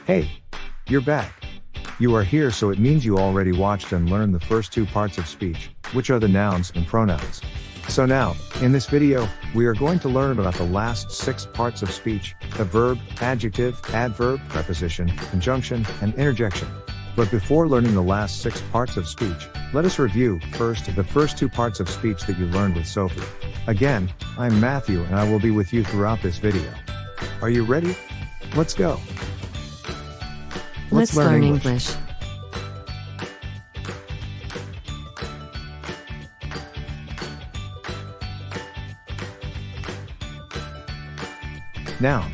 Hey, you're back. You are here, so it means you already watched and learned the first two parts of speech, which are the nouns and pronouns. So now, in this video, we are going to learn about the last 6 parts of speech: the verb, adjective, adverb, preposition, conjunction, and interjection. But before learning the last 6 parts of speech, let us review, first, the first 2 parts of speech that you learned with Sophie. Again, I'm Matthew and I will be with you throughout this video. Are you ready? Let's go. Let's learn English. Noun.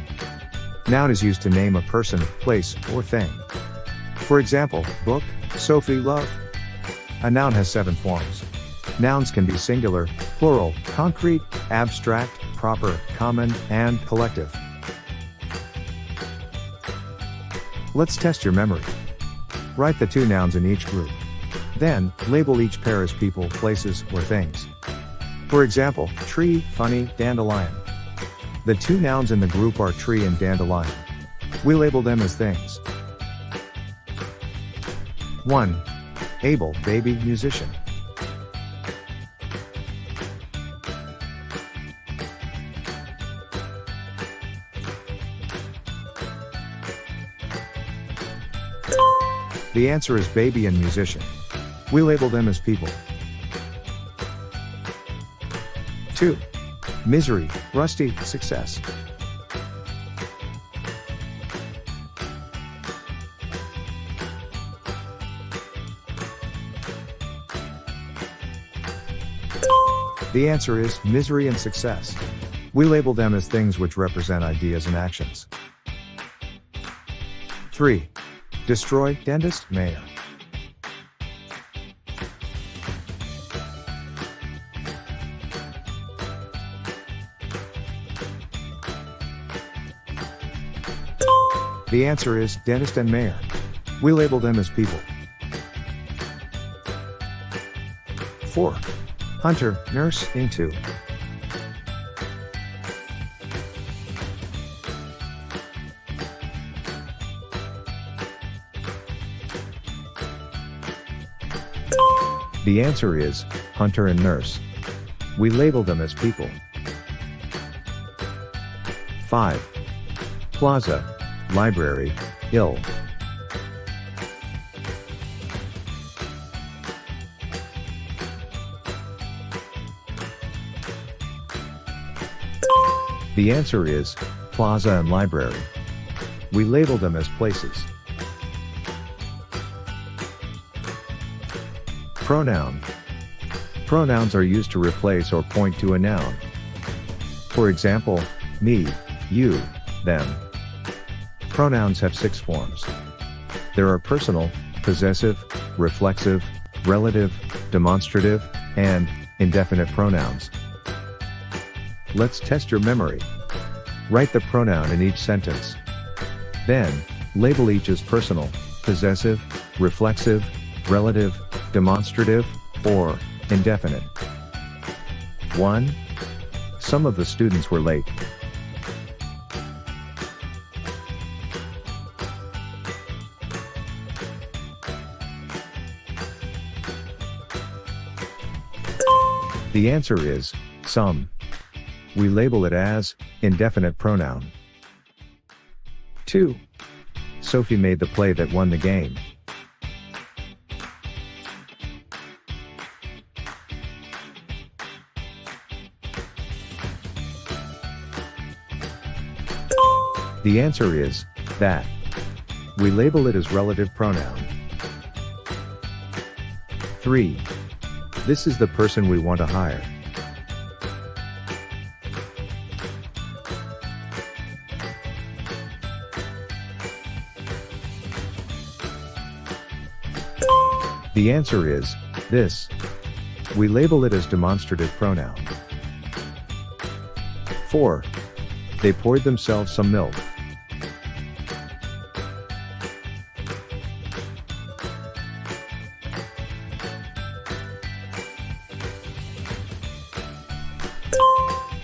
Noun is used to name a person, place, or thing. For example, book, Sophie, love. A noun has 7 forms. Nouns can be singular, plural, concrete, abstract, proper, common, and collective. Let's test your memory. Write the 2 nouns in each group. Then, label each pair as people, places, or things. For example, tree, funny, dandelion. The 2 nouns in the group are tree and dandelion. We label them as things. 1. Able, baby, musician. The answer is baby and musician. We label them as people. 2. Misery, rusty, success. The answer is misery and success. We label them as things which represent ideas and actions. 3. Destroy, dentist, mayor. The answer is dentist and mayor. We label them as people. 4. Hunter, nurse, into. The answer is hunter and nurse. We label them as people. 5. Plaza, library, ill. The answer is plaza and library. We label them as places. Pronoun. Pronouns are used to replace or point to a noun. For example, me, you, them. Pronouns have 6 forms. There are personal, possessive, reflexive, relative, demonstrative, and indefinite pronouns. Let's test your memory. Write the pronoun in each sentence. Then, label each as personal, possessive, reflexive, relative, demonstrative, or indefinite. 1. Some of the students were late. The answer is some. We label it as indefinite pronoun. 2. Sophie made the play that won the game. The answer is that. We label it as relative pronoun. 3. This is the person we want to hire. The answer is this. We label it as demonstrative pronoun. 4. They poured themselves some milk.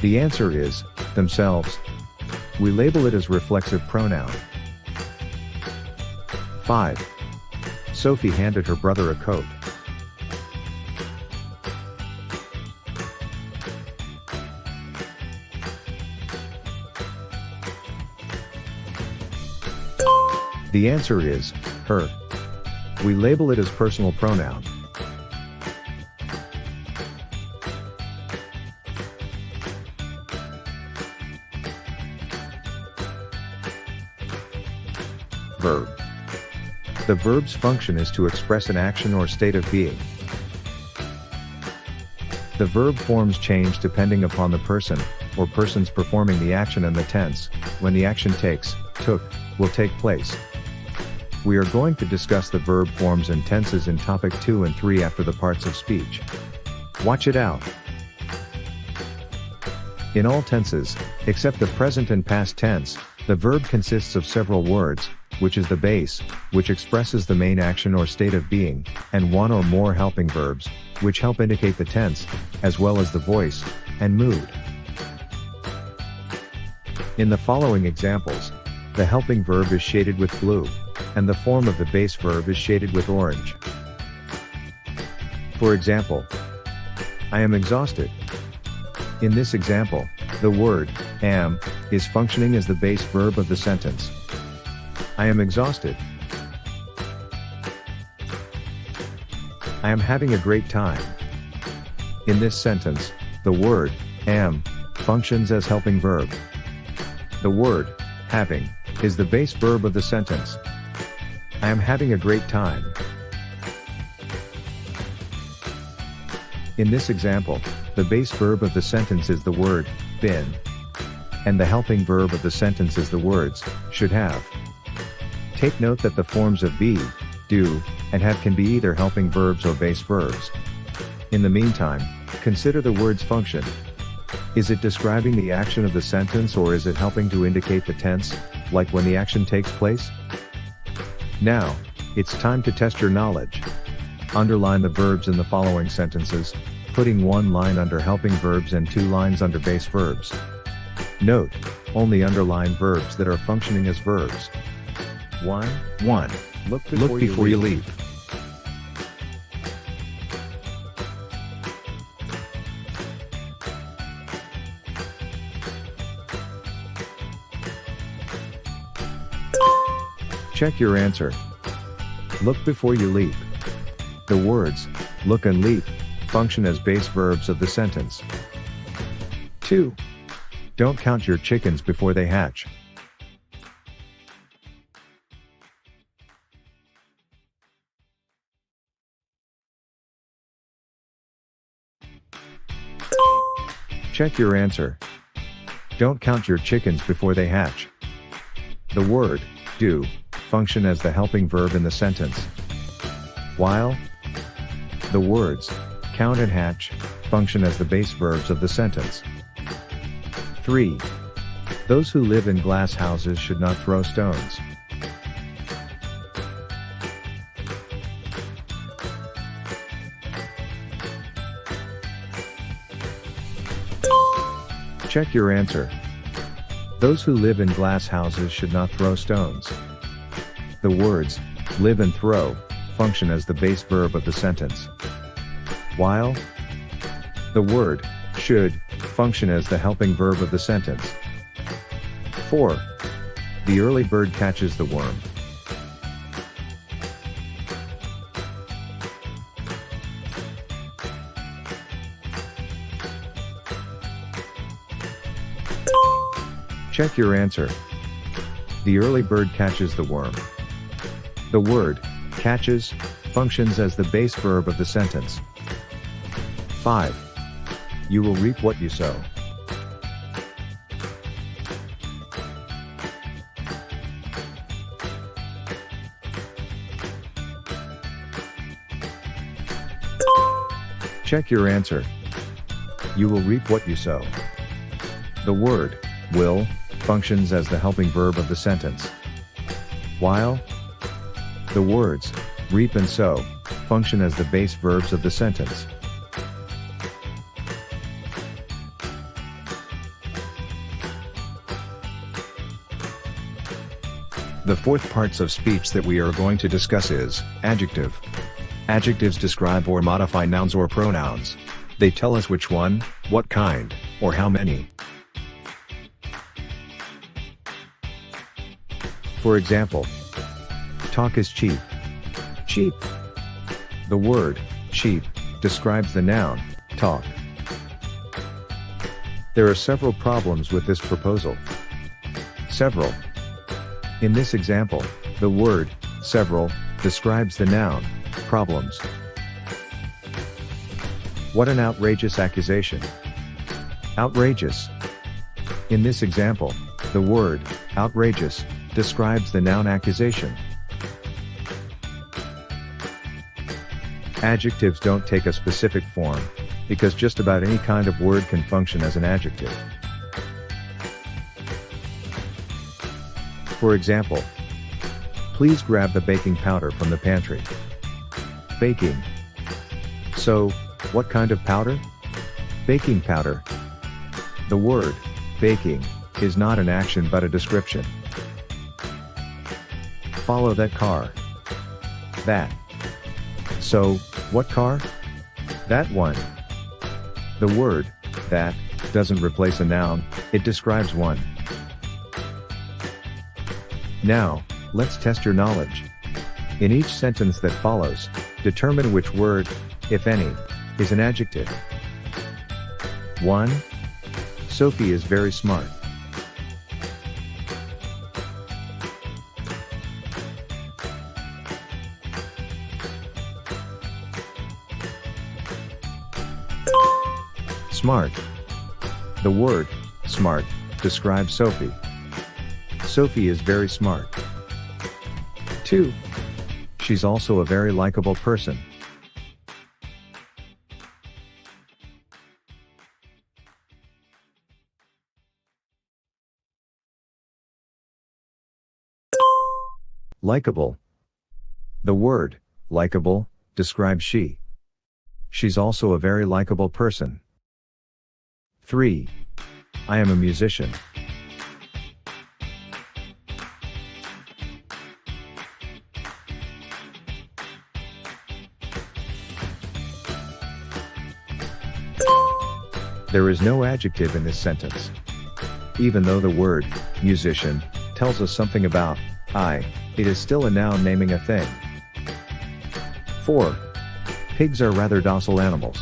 The answer is themselves. We label it as reflexive pronoun. 5. Sophie handed her brother a coat. The answer is her. We label it as personal pronoun. Verb. The verb's function is to express an action or state of being. The verb forms change depending upon the person, or persons performing the action and the tense, when the action takes, took, will take place. We are going to discuss the verb forms and tenses in topic 2 and 3 after the parts of speech. Watch it out. In all tenses, except the present and past tense, the verb consists of several words, which is the base, which expresses the main action or state of being, and one or more helping verbs, which help indicate the tense, as well as the voice, and mood. In the following examples, the helping verb is shaded with blue, and the form of the base verb is shaded with orange. For example, I am exhausted. In this example, the word am is functioning as the base verb of the sentence. I am exhausted. I am having a great time. In this sentence, the word am functions as helping verb. The word having is the base verb of the sentence. I am having a great time. In this example, the base verb of the sentence is the word been, and the helping verb of the sentence is the words should have. Take note that the forms of be, do, and have can be either helping verbs or base verbs. In the meantime, consider the word's function. Is it describing the action of the sentence, or is it helping to indicate the tense, like when the action takes place? Now, it's time to test your knowledge. Underline the verbs in the following sentences, putting one line under helping verbs and 2 lines under base verbs. Note, only underline verbs that are functioning as verbs. 1. Look before you leap. Check your answer. Look before you leap. The words look and leap function as base verbs of the sentence. 2. Don't count your chickens before they hatch. Check your answer. Don't count your chickens before they hatch. The word do function as the helping verb in the sentence. While the words count and hatch function as the base verbs of the sentence. 3. Those who live in glass houses should not throw stones. Check your answer. Those who live in glass houses should not throw stones. The words live and throw function as the base verb of the sentence. While the word should function as the helping verb of the sentence. 4. The early bird catches the worm. Check your answer. The early bird catches the worm. The word catches functions as the base verb of the sentence. 5. You will reap what you sow. Check your answer. You will reap what you sow. The word will functions as the helping verb of the sentence. While the words reap and sow function as the base verbs of the sentence. The fourth parts of speech that we are going to discuss is adjective. Adjectives describe or modify nouns or pronouns. They tell us which one, what kind, or how many. For example, talk is cheap. Cheap. The word cheap describes the noun talk. There are several problems with this proposal. Several. In this example, the word several describes the noun problems. What an outrageous accusation. Outrageous. In this example, the word outrageous describes the noun accusation. Adjectives don't take a specific form, because just about any kind of word can function as an adjective. For example, please grab the baking powder from the pantry. Baking. So, what kind of powder? Baking powder. The word baking is not an action but a description. Follow that car. That. So, what car? That one. The word that doesn't replace a noun, it describes one. Now, let's test your knowledge. In each sentence that follows, determine which word, if any, is an adjective. 1. Sophie is very smart. Smart. The word smart describes Sophie. Sophie is very smart. 2. She's also a very likable person. Likable. The word likable describes she. She's also a very likable person. 3. I am a musician. There is no adjective in this sentence. Even though the word musician tells us something about I, it is still a noun naming a thing. 4. Pigs are rather docile animals.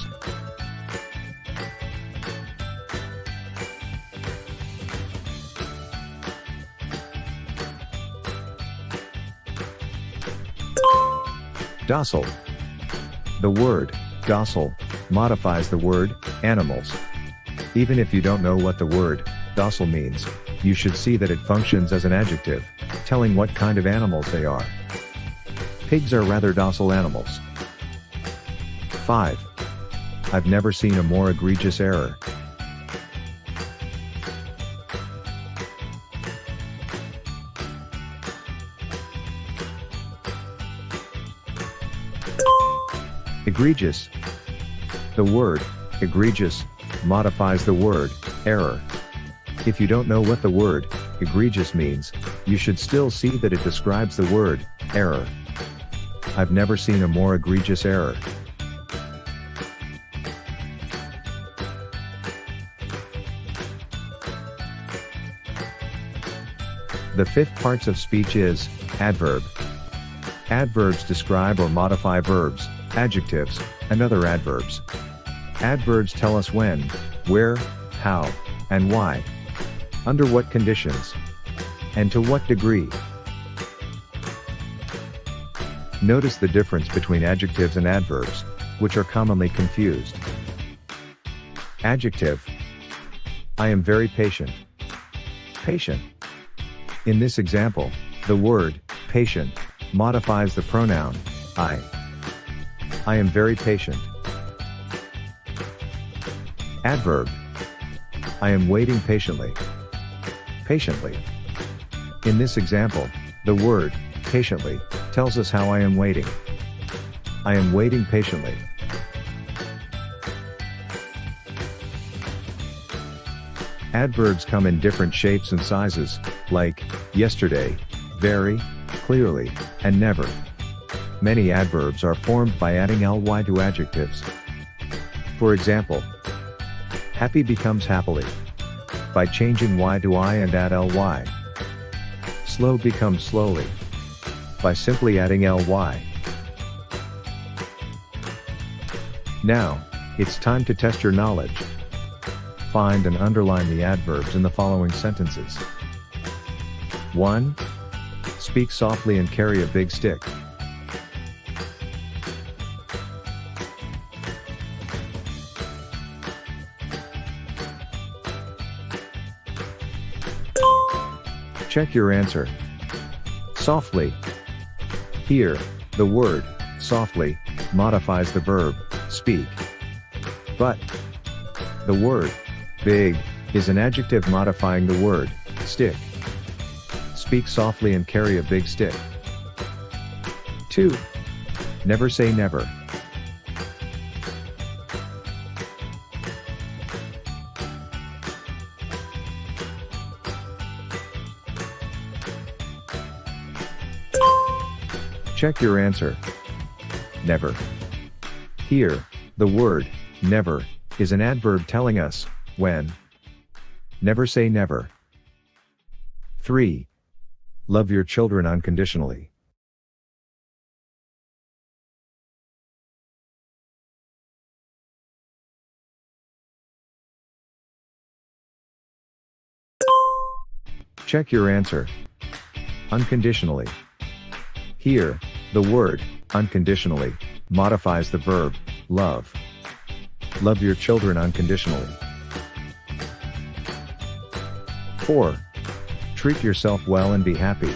Docile. The word docile modifies the word animals. Even if you don't know what the word docile means, you should see that it functions as an adjective, telling what kind of animals they are. Pigs are rather docile animals. 5. I've never seen a more egregious error. Egregious. The word egregious modifies the word error. If you don't know what the word egregious means, you should still see that it describes the word error. I've never seen a more egregious error. The fifth parts of speech is adverb. Adverbs describe or modify verbs, adjectives, and other adverbs. Adverbs tell us when, where, how, and why, under what conditions, and to what degree. Notice the difference between adjectives and adverbs, which are commonly confused. Adjective. I am very patient. Patient. In this example, the word patient modifies the pronoun I. I am very patient. Adverb. I am waiting patiently. Patiently. In this example, the word patiently tells us how I am waiting. I am waiting patiently. Adverbs come in different shapes and sizes, like yesterday, very, clearly, and never. Many adverbs are formed by adding ly to adjectives. For example, happy becomes happily by changing y to I and add ly. Slow becomes slowly by simply adding ly. Now, it's time to test your knowledge. Find and underline the adverbs in the following sentences. 1. Speak softly and carry a big stick. Check your answer. Softly. Here, the word softly modifies the verb speak. But the word big is an adjective modifying the word stick. Speak softly and carry a big stick. 2. Never say never. Check your answer. Never. Here, the word never is an adverb telling us when. Never say never. 3. Love your children unconditionally. Check your answer. Unconditionally. Here, the word unconditionally modifies the verb love. Love your children unconditionally. 4. Treat yourself well and be happy.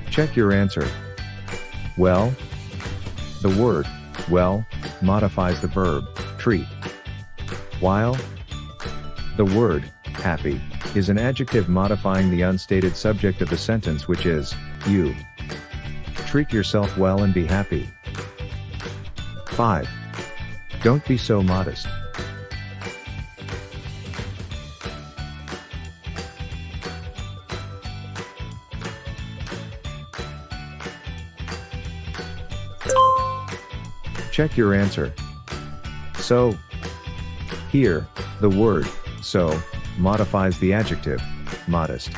Check your answer. Well, the word well modifies the verb treat, while the word happy is an adjective modifying the unstated subject of the sentence, which is you. Treat yourself well and be happy. 5. Don't be so modest. Check your answer. So. Here, the word so modifies the adjective modest.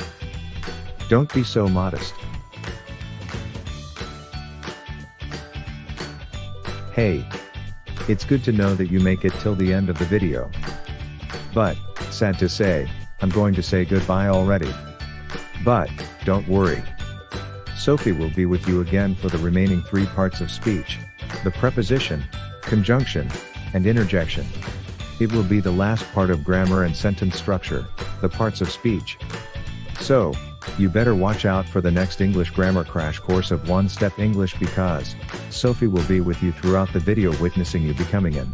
Don't be so modest. Hey, it's good to know that you make it till the end of the video. But, sad to say, I'm going to say goodbye already. But, don't worry. Sophie will be with you again for the remaining 3 parts of speech: the preposition, conjunction, and interjection. It will be the last part of grammar and sentence structure, the parts of speech. So, you better watch out for the next English grammar crash course of One Step English, because Sophie will be with you throughout the video, witnessing you becoming an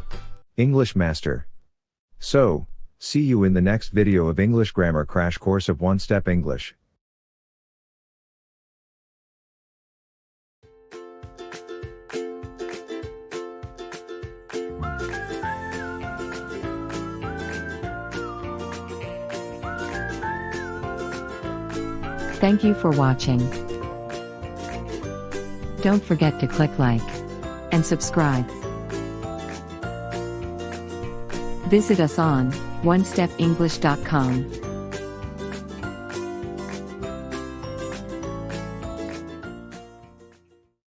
English master. So, see you in the next video of English grammar crash course of One Step English. Thank you for watching. Don't forget to click like and subscribe. Visit us on onestepenglish.com.